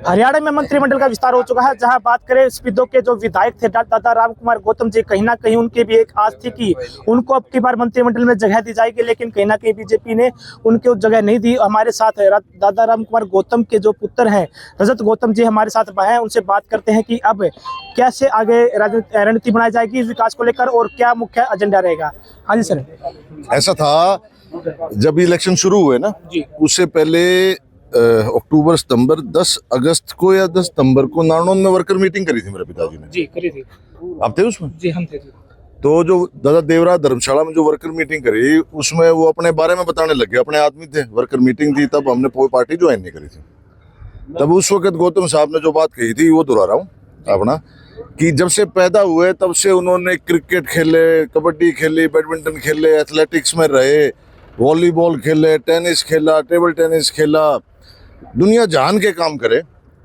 हरियाणा में मंत्रिमंडल का विस्तार हो चुका है। जहां बात करें स्पीडो के जो विधायक थे दादा रामकुमार गौतम जी, कहीं ना कहीं उनकी भी एक आस थी कि उनको अब की बार मंत्रिमंडल में जगह दी जाएगी, लेकिन कहीं ना कहीं बीजेपी ने उनको जगह नहीं दी। हमारे साथ दादा रामकुमार गौतम के जो पुत्र हैं रजत गौतम जी हमारे साथ हैं, उनसे बात करते हैं कि अब कैसे आगे रणनीति बनाई जाएगी विकास को लेकर और क्या मुख्य एजेंडा रहेगा। हाँ जी सर। ऐसा था जब इलेक्शन शुरू हुए ना जी, उससे पहले अक्टूबर सितंबर 10 अगस्त को या 10 सितंबर को नारनौल में वर्कर मीटिंग करी थी मेरे पिताजी ने। जी करी थी। आप थे उसमें? जी हम थे। तो जो दादा देवरा धर्मशाला में जो वर्कर मीटिंग करी उसमें वो अपने बारे में बताने लगे, अपने आदमी थे, वर्कर मीटिंग थी, तब हमने कोई पार्टी ज्वाइन नहीं करी थी। तब उस वक्त गौतम साहब ने जो बात कही थी वो दोहरा रहा हूँ अपना, कि जब से पैदा हुए तब से उन्होंने क्रिकेट खेले, कबड्डी खेली, बैडमिंटन खेले, एथलेटिक्स में रहे, वॉलीबॉल खेले, टेनिस खेला, टेबल टेनिस खेला, दुनिया जहान के काम करे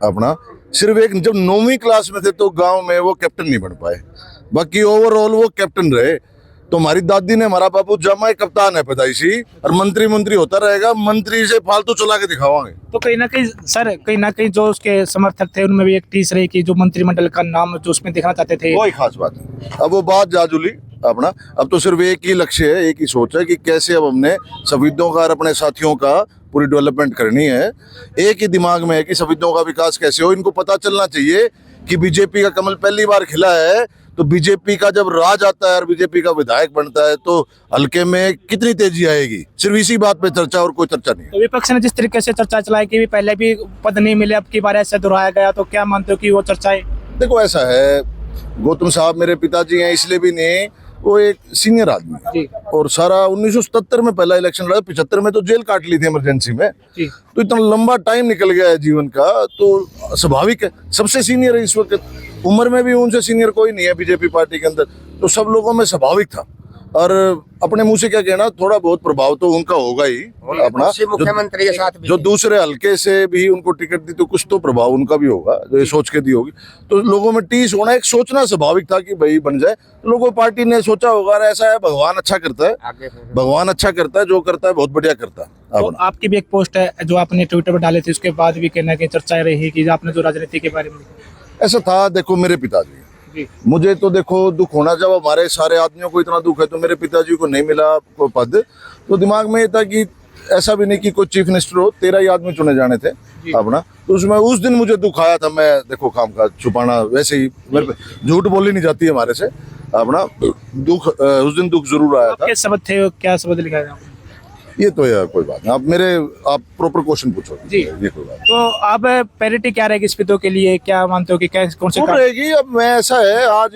अपना। सिर्फ एक जब 9वीं क्लास में थे तो गांव में वो कैप्टन नहीं बन पाए, बाकी ओवरऑल वो कैप्टन रहे। तो हमारी दादी ने हमारा बाबू जमाई कप्तान है पैदाइशी, और मंत्री होता रहेगा, मंत्री से फालतू चला के दिखावांगे। तो कहीं ना कहीं सर, कहीं ना कहीं जो उसके समर्थक थे उनमें भी एक टीस रही कि जो मंत्रिमंडल का नाम जो उसमें देखना चाहते थे, कोई खास बात नहीं। अब वो बात जाजुली अपना, अब तो सिर्फ एक ही लक्ष्य है, एक ही सोच है कि कैसे अब हमने संविदाओं का और अपने साथियों का पूरी डेवलपमेंट करनी है। एक ही दिमाग में है कि संविदाओं का विकास कैसे हो। इनको पता चलना चाहिए कि बीजेपी का कमल पहली बार खिला है, तो बीजेपी का जब राज आता है और बीजेपी का विधायक बनता है तो हल्के में कितनी तेजी आएगी। सिर्फ इसी बात पे चर्चा और कोई चर्चा नहीं है। तो विपक्ष ने जिस तरीके से चर्चा चलाई कि पहले भी पद नहीं मिले, अब की बार ऐसे दोहराया गया, तो क्या मानते हो कि वो चर्चाएं? देखो ऐसा है, गौतम साहब मेरे पिताजी हैं इसलिए भी नहीं, वो एक सीनियर आदमी है और सारा 1977 में पहला इलेक्शन लड़ा, 75 में तो जेल काट ली थी इमरजेंसी में जी। तो इतना लंबा टाइम निकल गया है जीवन का, तो स्वाभाविक है, सबसे सीनियर है इस वक्त, उम्र में भी उनसे सीनियर कोई नहीं है बीजेपी पार्टी के अंदर, तो सब लोगों में स्वाभाविक था। और अपने मुंह से क्या कहना, थोड़ा बहुत प्रभाव तो उनका होगा ही अपना, मुख्यमंत्री के साथ जो दूसरे हल्के से भी उनको टिकट दी तो कुछ तो प्रभाव उनका भी होगा, जो ये सोच के दी होगी। तो लोगों में टीस होना, एक सोचना स्वाभाविक था कि भाई बन जाए। लोगों पार्टी ने सोचा होगा, ऐसा है भगवान अच्छा करता है, भगवान अच्छा करता है, जो करता है बहुत बढ़िया करता है। तो आपकी भी एक पोस्ट है जो आपने ट्विटर पर डाली थी, उसके बाद भी कहना कि चर्चाएं रही कि आपने जो राजनीति के बारे में ऐसा था। देखो मेरे पिताजी, मुझे तो देखो दुख होना, जब हमारे सारे आदमियों को इतना दुख है तो मेरे पिताजी को नहीं मिला कोई पद, तो दिमाग में ये था कि ऐसा भी नहीं कि कोई चीफ मिनिस्टर हो, 13 ही आदमी चुने जाने थे अपना। तो उसमें उस दिन मुझे दुख आया था। मैं देखो काम का छुपाना, वैसे ही मेरे पे झूठ बोली नहीं जाती हमारे से अपना, दुख उस दिन दुख जरूर आया था। शब्द थे, क्या शब्द लिखा था? ये तो यार कोई बात नहीं, आप प्रॉपर क्वेश्चन पूछो जी। ये कोई बात। तो अब पैरिटी क्या रहेगी स्पीडो के लिए, क्या मानते हो कि कौन से रहेगी? अब मैं ऐसा है, आज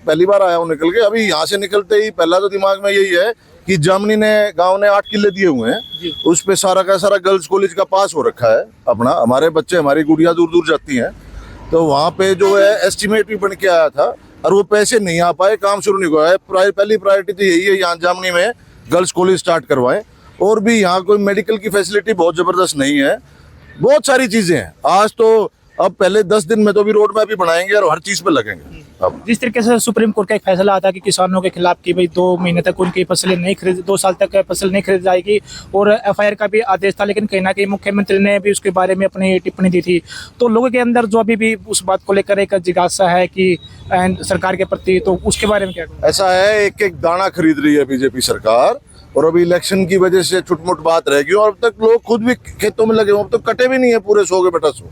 पहली बार आया हूँ निकल के, अभी यहाँ से निकलते ही पहला तो दिमाग में यही है कि जामनी ने गांव ने 8 किले दिए हुए हैं, उस पे सारा का सारा गर्ल्स कॉलेज का पास हो रखा है अपना। हमारे बच्चे, हमारी गुड़िया दूर दूर जाती हैं, तो वहाँ पे जो है एस्टिमेट भी बन के आया था और वो पैसे नहीं आ पाए, काम शुरू नहीं हुआ है। पहली प्रायोरिटी तो यही है, यहाँ जामनी में गर्ल्स कॉलेज स्टार्ट करवाएं। और भी यहाँ कोई मेडिकल की फैसिलिटी बहुत जबरदस्त नहीं है, बहुत सारी चीजें हैं। आज तो अब पहले 10 दिन में तो भी रोड मैप भी बनाएंगे और हर चीज पे लगेंगे। अब जिस तरीके से सुप्रीम कोर्ट का एक फैसला आता है कि किसानों के खिलाफ कि भाई 2 महीने तक उनकी फसलें नहीं खरीद, 2 साल तक फसल नहीं खरीद जाएगी, और FIR का भी आदेश था, लेकिन कहीं ना कहीं मुख्यमंत्री ने भी उसके बारे में अपनी टिप्पणी दी थी। तो लोगों के अंदर जो अभी भी उस बात को लेकर एक जिज्ञासा है कि सरकार के प्रति, तो उसके बारे में क्या? ऐसा है, एक एक दाना खरीद रही है बीजेपी सरकार, और अभी इलेक्शन की वजह से छुटमुट बात रहेगी, और अब तक लोग खुद भी खेतों में लगे हुए, अब तो कटे भी नहीं है पूरे 100 के बेटा 100।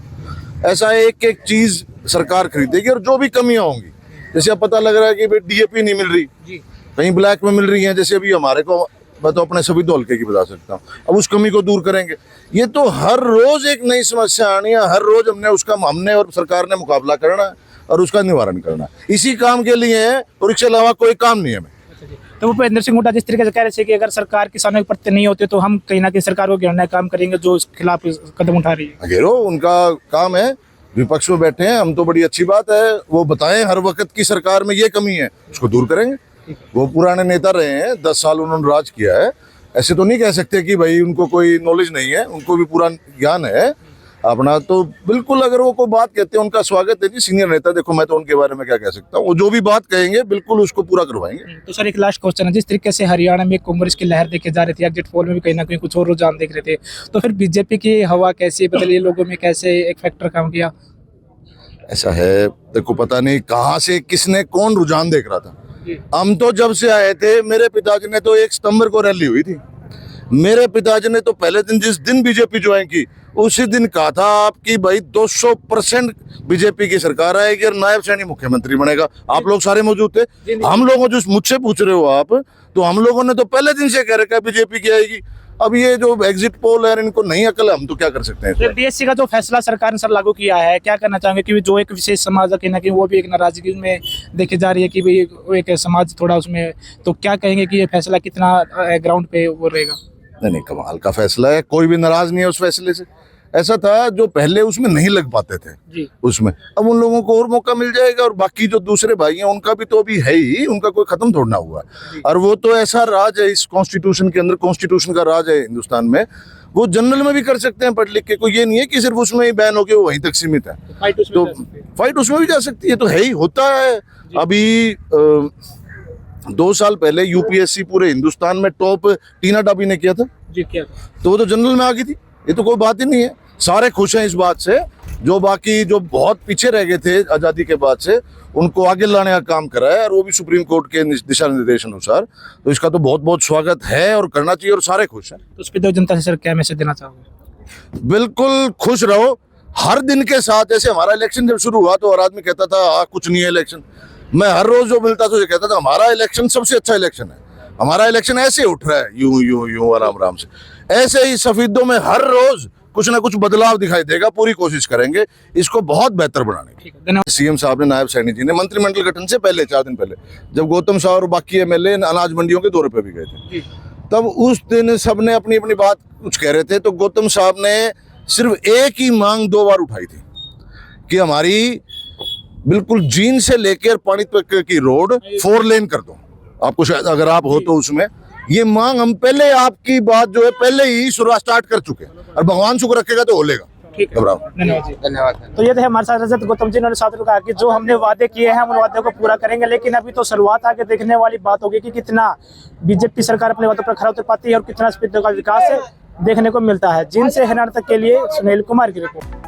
ऐसा एक एक चीज सरकार खरीदेगी, और जो भी कमियां होंगी, जैसे अब पता लग रहा है कि DAP नहीं मिल रही, कहीं ब्लैक में मिल रही है, जैसे अभी हमारे को, मैं तो अपने सभी दो हल्के की बता सकता हूँ, अब उस कमी को दूर करेंगे। ये तो हर रोज एक नई समस्या आनी है, हर रोज हमने और सरकार ने मुकाबला करना है और उसका निवारण करना है। इसी काम के लिए है, और इसके अलावा कोई काम नहीं है हमें। तो भूपेंद्र सिंह हुड्डा जिस तरीके से कह रहे थे कि अगर सरकार किसानों के प्रति नहीं होती तो हम कहीं ना कहीं सरकार को घेरने का काम करेंगे, जो इस खिलाफ कदम उठा रही है। घेरो, उनका काम है, विपक्ष में बैठे हैं हम, तो बड़ी अच्छी बात है, वो बताएं हर वक्त की सरकार में ये कमी है, उसको दूर करेंगे। वो पुराने नेता रहे हैं, 10 साल उन्होंने राज किया है, ऐसे तो नहीं कह सकते कि भाई उनको कोई नॉलेज नहीं है, उनको भी पूरा ज्ञान है अपना तो बिल्कुल, अगर वो कोई बात कहते हैं उनका स्वागत है जी, सीनियर नेता, देखो मैं तो उनके बारे में क्या कह सकता हूँ, वो जो भी बात कहेंगे बिल्कुल उसको पूरा करवाएंगे। तो सर एक लास्ट क्वेश्चन है, जिस तरीके से हरियाणा में कांग्रेस की लहर देखे जा रही थी, एग्जिट पोल में भी कहीं ना कहीं कुछ और रुझान देख रहे थे, तो फिर बीजेपी की हवा कैसी बदली, लोगों में कैसे एक फैक्टर काम किया? ऐसा है, देखो पता नहीं कहाँ से किसने कौन रुझान देख रहा था। हम तो जब से आए थे, मेरे पिताजी ने तो 1 सितंबर को रैली हुई थी, मेरे पिताजी ने तो पहले दिन, जिस दिन बीजेपी ज्वाइन की उसी दिन कहा था आपकी भाई 200% बीजेपी की सरकार आएगी और नायब सैनी मुख्यमंत्री बनेगा। आप लोग सारे मौजूद थे। हम लोगों, जो मुझसे पूछ रहे हो आप, तो हम लोगों ने तो पहले दिन से कह रखा है बीजेपी की आएगी। अब ये जो एग्जिट पोल है, इनको नहीं अकल, हम तो क्या कर सकते हैं। डीएससी का जो फैसला सरकार ने सर लागू किया है, क्या करना चाहेंगे कि जो एक विशेष समाज है कि वो भी एक नाराजगी में देखी जा रही है कि भाई वो एक समाज थोड़ा उसमें, तो क्या कहेंगे कि ये फैसला कितना ग्राउंड पे वो रहेगा? नहीं, कमाल का फैसला है, कोई भी नाराज नहीं है उस फैसले से। ऐसा था जो पहले उसमें नहीं लग पाते थे जी, उसमें, अब उन लोगों को और मौका मिल जाएगा, और बाकी जो दूसरे भाई हैं उनका भी तो अभी है ही, उनका कोई खत्म थोड़ा हुआ है। और वो तो ऐसा राज है इस कॉन्स्टिट्यूशन के अंदर, कॉन्स्टिट्यूशन का राज है हिंदुस्तान में, वो जनरल में भी कर सकते हैं पढ़ लिख के, कोई ये नहीं है कि सिर्फ उसमें ही बैन हो के वो वहीं तक सीमित है। तो फाइट उसमें भी जा सकती है, तो है ही, होता है। अभी 2 साल पहले यूपीएससी पूरे हिंदुस्तान में टॉप टीना डाबी ने किया था जी, क्या था? तो वो तो जनरल में आ गई थी। ये तो कोई बात ही नहीं है, सारे खुश हैं इस बात से। जो बाकी जो बहुत पीछे रह गए थे आज़ादी के बाद से, उनको आगे लाने का काम करा है, और वो भी सुप्रीम कोर्ट के दिशा निर्देश अनुसार। तो इसका तो बहुत बहुत स्वागत है और करना चाहिए, और सारे खुश हैं। तो उस पर जनता से सर क्या मैसेज देना चाहोगे? बिल्कुल खुश रहो हर दिन के साथ। जैसे हमारा इलेक्शन जब शुरू हुआ तो हर आदमी कहता था कुछ नहीं है इलेक्शन, मैं हर रोज जो मिलता था कहता था हमारा इलेक्शन सबसे अच्छा इलेक्शन है, हमारा इलेक्शन ऐसे उठ रहा है, यूं यूं यूं आराम आराम से। ऐसे ही सफेदों में हर रोज कुछ ना कुछ बदलाव दिखाई देगा, पूरी कोशिश करेंगे इसको बहुत बेहतर बनाने की। धन्यवाद। सीएम साहब ने, नायब सैनी जी ने मंत्रिमंडल गठन से पहले 4 दिन पहले, जब गौतम शाह और बाकी एमएलए अनाज मंडियों के दौरे पे भी गए थे, तब उस दिन सबने अपनी अपनी बात कुछ कह रहे थे, तो गौतम साहब ने सिर्फ एक ही मांग 2 बार उठाई थी कि हमारी बिल्कुल जींद से लेकर पानीपत की रोड 4 लेन कर दो। आपको शायद अगर आप हो तो उसमें ये मांग हम पहले, आपकी बात जो है पहले ही शुरुआत स्टार्ट कर चुके हैं, और भगवान शुक्र रखेगा तो हो लेगा। घबराओ। धन्यवाद जी। धन्यवाद। तो ये थे हमारे साथ रजत गौतम जी, उन्होंने साथ में कहा कि जो हमने वादे किए हैं हम उन वादों को पूरा करेंगे, लेकिन अभी तो शुरुआत आगे देखने वाली बात होगी कि कितना बीजेपी सरकार अपने वादों पर खरा उतर पाती है और कितना स्पीड का विकास देखने को मिलता है। जिनसे हरियाणा तक के लिए सुनील कुमार की रिपोर्ट।